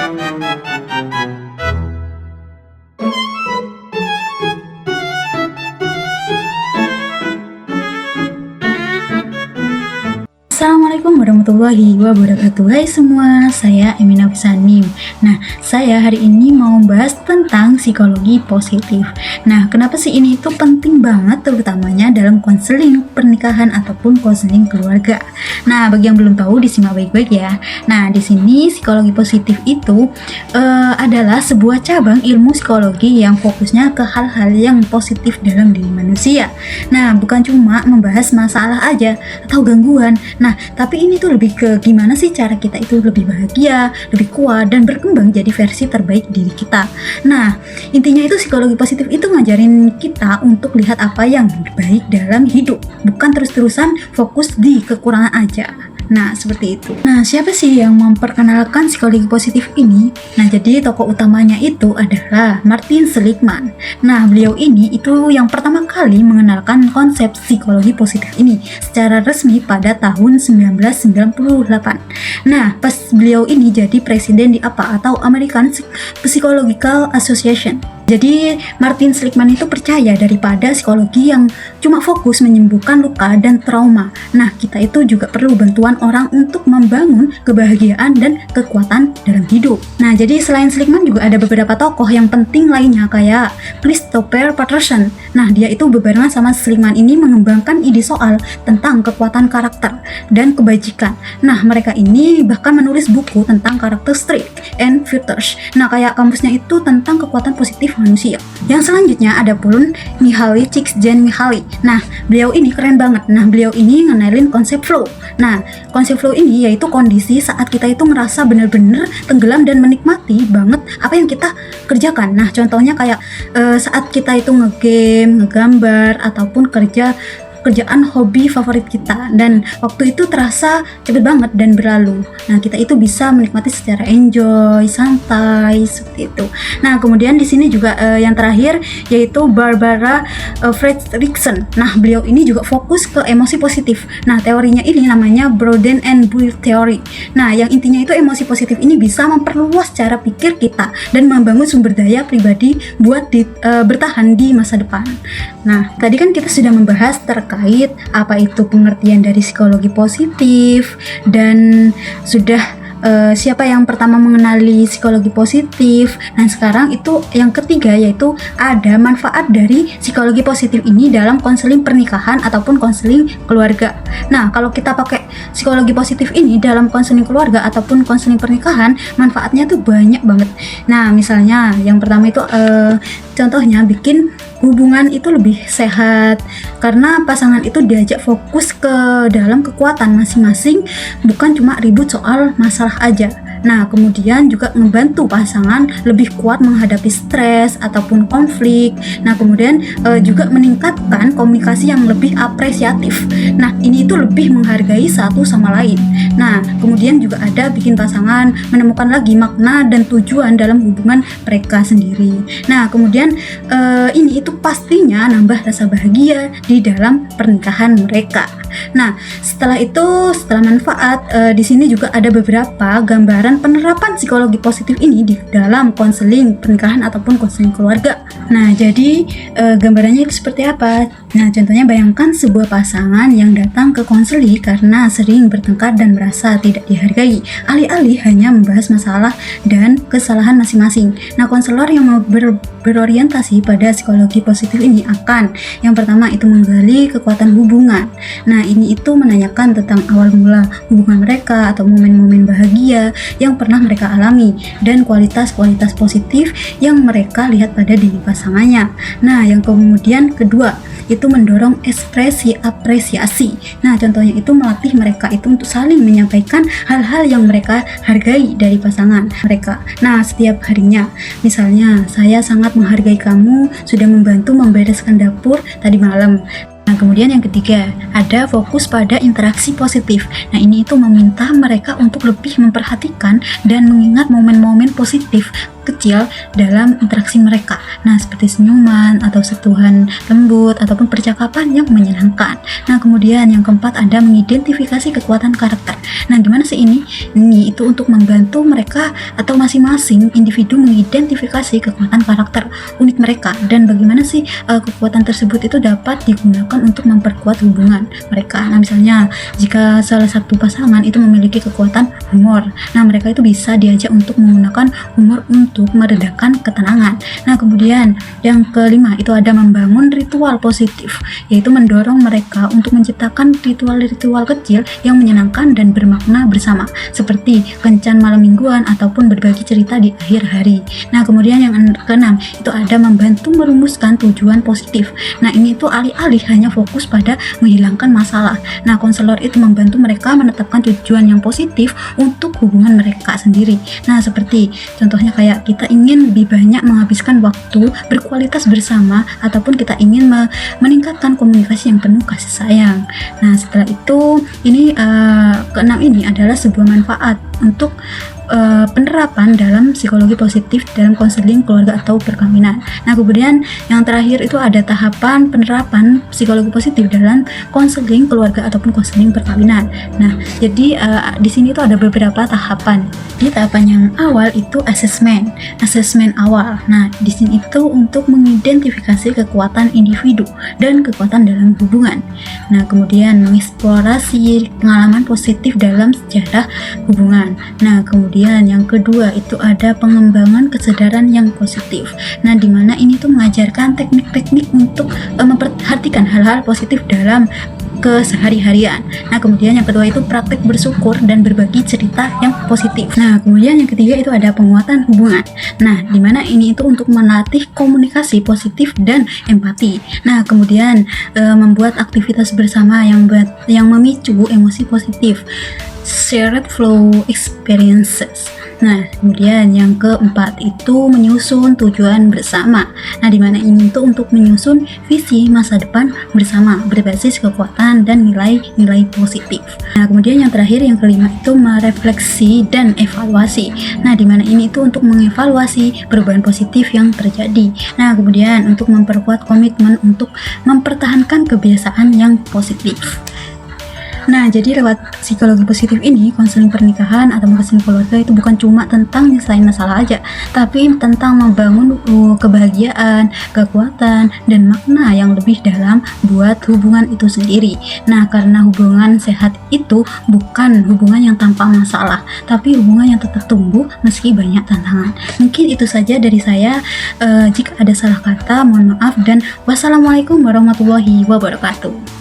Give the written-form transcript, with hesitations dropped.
Assalamualaikum warahmatullahi wabarakatuh. Hai semua, saya Emina Fisanim. Nah, saya hari ini mau bahas tentang psikologi positif. Nah, kenapa sih ini itu penting banget, terutamanya dalam konseling pernikahan ataupun konseling keluarga. Nah, bagi yang belum tahu disimak baik-baik ya. Nah, di sini psikologi positif itu adalah sebuah cabang ilmu psikologi yang fokusnya ke hal-hal yang positif dalam diri manusia. Nah, bukan cuma membahas masalah aja atau gangguan. Nah, tapi ini tuh lebih ke gimana sih cara kita itu lebih bahagia, lebih kuat, dan berkembang jadi versi terbaik diri kita. Nah, intinya itu psikologi positif itu ngajarin kita untuk lihat apa yang baik dalam hidup, bukan terus-terusan fokus di kekurangan aja. Nah, seperti itu. Nah, siapa sih yang memperkenalkan psikologi positif ini? Nah, jadi tokoh utamanya itu adalah Martin Seligman. Nah, beliau ini itu yang pertama kali mengenalkan konsep psikologi positif ini secara resmi pada tahun 1998. Nah, pas beliau ini jadi presiden di APA atau American Psychological Association. Jadi Martin Seligman itu percaya daripada psikologi yang cuma fokus menyembuhkan luka dan trauma. Nah, kita itu juga perlu bantuan orang untuk membangun kebahagiaan dan kekuatan dalam hidup. Nah, jadi selain Seligman juga ada beberapa tokoh yang penting lainnya kayak Christopher Peterson. Nah, dia itu bebarengan sama Seligman ini mengembangkan ide soal tentang kekuatan karakter dan kebajikan. Nah, mereka ini bahkan menulis buku tentang karakter strength and virtues. Nah, kayak kamusnya itu tentang kekuatan positif manusia. Yang selanjutnya ada pun Mihaly Csikszentmihalyi. Nah, beliau ini keren banget. Nah, beliau ini ngenalin konsep flow. Nah, konsep flow ini yaitu kondisi saat kita itu ngerasa bener-bener tenggelam dan menikmati banget apa yang kita kerjakan. Nah, contohnya kayak saat kita itu ngegame, ngegambar, ataupun kerjaan hobi favorit kita, dan waktu itu terasa cepet banget dan berlalu. Nah, kita itu bisa menikmati secara enjoy, santai, seperti itu. Nah, kemudian di sini juga yang terakhir yaitu Barbara Fredrickson. Nah, beliau ini juga fokus ke emosi positif. Nah, teorinya ini namanya Broaden and Build Theory. Nah, yang intinya itu emosi positif ini bisa memperluas cara pikir kita dan membangun sumber daya pribadi buat bertahan di masa depan. Nah, tadi kan kita sudah membahas terkait apa itu pengertian dari psikologi positif, dan sudah siapa yang pertama mengenali psikologi positif. Nah, sekarang itu yang ketiga yaitu ada manfaat dari psikologi positif ini dalam konseling pernikahan ataupun konseling keluarga. Nah, kalau kita pakai psikologi positif ini dalam konseling keluarga ataupun konseling pernikahan, manfaatnya tuh banyak banget. Nah, misalnya yang pertama itu contohnya bikin hubungan itu lebih sehat karena pasangan itu diajak fokus ke dalam kekuatan masing-masing, bukan cuma ribut soal masalah aja. Nah, kemudian juga membantu pasangan lebih kuat menghadapi stres ataupun konflik. Nah, kemudian juga meningkatkan komunikasi yang lebih apresiatif. Nah, ini itu lebih menghargai satu sama lain. Nah, kemudian juga ada bikin pasangan menemukan lagi makna dan tujuan dalam hubungan mereka sendiri. Nah, kemudian ini itu pastinya nambah rasa bahagia di dalam pernikahan mereka. Nah, setelah manfaat, di sini juga ada beberapa gambaran penerapan psikologi positif ini di dalam konseling pernikahan ataupun konseling keluarga. Nah, jadi gambarannya itu seperti apa? Nah, contohnya bayangkan sebuah pasangan yang datang ke konseling karena sering bertengkar dan merasa tidak dihargai, alih-alih hanya membahas masalah dan kesalahan masing-masing. Nah, konselor yang mau berorientasi pada psikologi positif ini akan yang pertama itu menggali kekuatan hubungan. Nah, ini itu menanyakan tentang awal mula hubungan mereka atau momen-momen bahagia yang pernah mereka alami dan kualitas-kualitas positif yang mereka lihat pada diri pasangannya. Nah, yang kemudian kedua itu mendorong ekspresi apresiasi. Nah, contohnya itu melatih mereka itu untuk saling menyampaikan hal-hal yang mereka hargai dari pasangan mereka. Nah, setiap harinya, misalnya saya sangat menghargai kamu sudah membantu membereskan dapur tadi malam. Nah, kemudian yang ketiga, ada fokus pada interaksi positif. Nah, ini itu meminta mereka untuk lebih memperhatikan dan mengingat momen-momen positif kecil dalam interaksi mereka. Nah, seperti senyuman atau sentuhan lembut ataupun percakapan yang menyenangkan. Nah, kemudian yang keempat ada mengidentifikasi kekuatan karakter. Nah, gimana sih ini? Ini itu untuk membantu mereka atau masing-masing individu mengidentifikasi kekuatan karakter unik mereka dan bagaimana sih kekuatan tersebut itu dapat digunakan untuk memperkuat hubungan mereka. Nah, misalnya jika salah satu pasangan itu memiliki kekuatan humor, nah mereka itu bisa diajak untuk menggunakan humor untuk meredakan ketenangan. Nah, kemudian yang kelima itu ada membangun ritual positif, yaitu mendorong mereka untuk menciptakan ritual-ritual kecil yang menyenangkan dan bermakna bersama, seperti kencan malam mingguan ataupun berbagi cerita di akhir hari. Nah, kemudian yang keenam itu ada membantu merumuskan tujuan positif. Nah, ini itu alih-alih hanya fokus pada menghilangkan masalah. Nah, konselor itu membantu mereka menetapkan tujuan yang positif untuk hubungan mereka sendiri. Nah, seperti contohnya kayak kita ingin lebih banyak menghabiskan waktu berkualitas bersama ataupun kita ingin meningkatkan komunikasi yang penuh kasih sayang. Nah, setelah itu ini keenam ini adalah sebuah manfaat untuk penerapan dalam psikologi positif dalam konseling keluarga atau perkawinan. Nah, kemudian yang terakhir itu ada tahapan penerapan psikologi positif dalam konseling keluarga ataupun konseling perkawinan. Nah, jadi di sini itu ada beberapa tahapan. Di tahapan yang awal itu asesmen awal. Nah, di sini itu untuk mengidentifikasi kekuatan individu dan kekuatan dalam hubungan. Nah, kemudian mengeksplorasi pengalaman positif dalam sejarah hubungan. Nah, kemudian yang kedua itu ada pengembangan kesadaran yang positif. Nah, dimana ini tuh mengajarkan teknik-teknik untuk memperhatikan hal-hal positif dalam kesehari-harian. Nah, kemudian yang kedua itu praktik bersyukur dan berbagi cerita yang positif. Nah, kemudian yang ketiga itu ada penguatan hubungan. Nah, dimana ini itu untuk melatih komunikasi positif dan empati. Nah, kemudian membuat aktivitas bersama yang memicu emosi positif, shared flow experiences. Nah, kemudian yang keempat itu menyusun tujuan bersama. Nah, dimana ini itu untuk menyusun visi masa depan bersama berbasis kekuatan dan nilai-nilai positif. Nah, kemudian yang terakhir yang kelima itu merefleksi dan evaluasi. Nah, dimana ini itu untuk mengevaluasi perubahan positif yang terjadi. Nah, kemudian untuk memperkuat komitmen untuk mempertahankan kebiasaan yang positif. Nah, jadi lewat psikologi positif ini, konseling pernikahan atau konseling keluarga itu bukan cuma tentang nyelesain masalah aja, tapi tentang membangun kebahagiaan, kekuatan, dan makna yang lebih dalam buat hubungan itu sendiri. Nah, karena hubungan sehat itu bukan hubungan yang tanpa masalah, tapi hubungan yang tetap tumbuh meski banyak tantangan. Mungkin itu saja dari saya. Jika ada salah kata, mohon maaf, dan wassalamualaikum warahmatullahi wabarakatuh.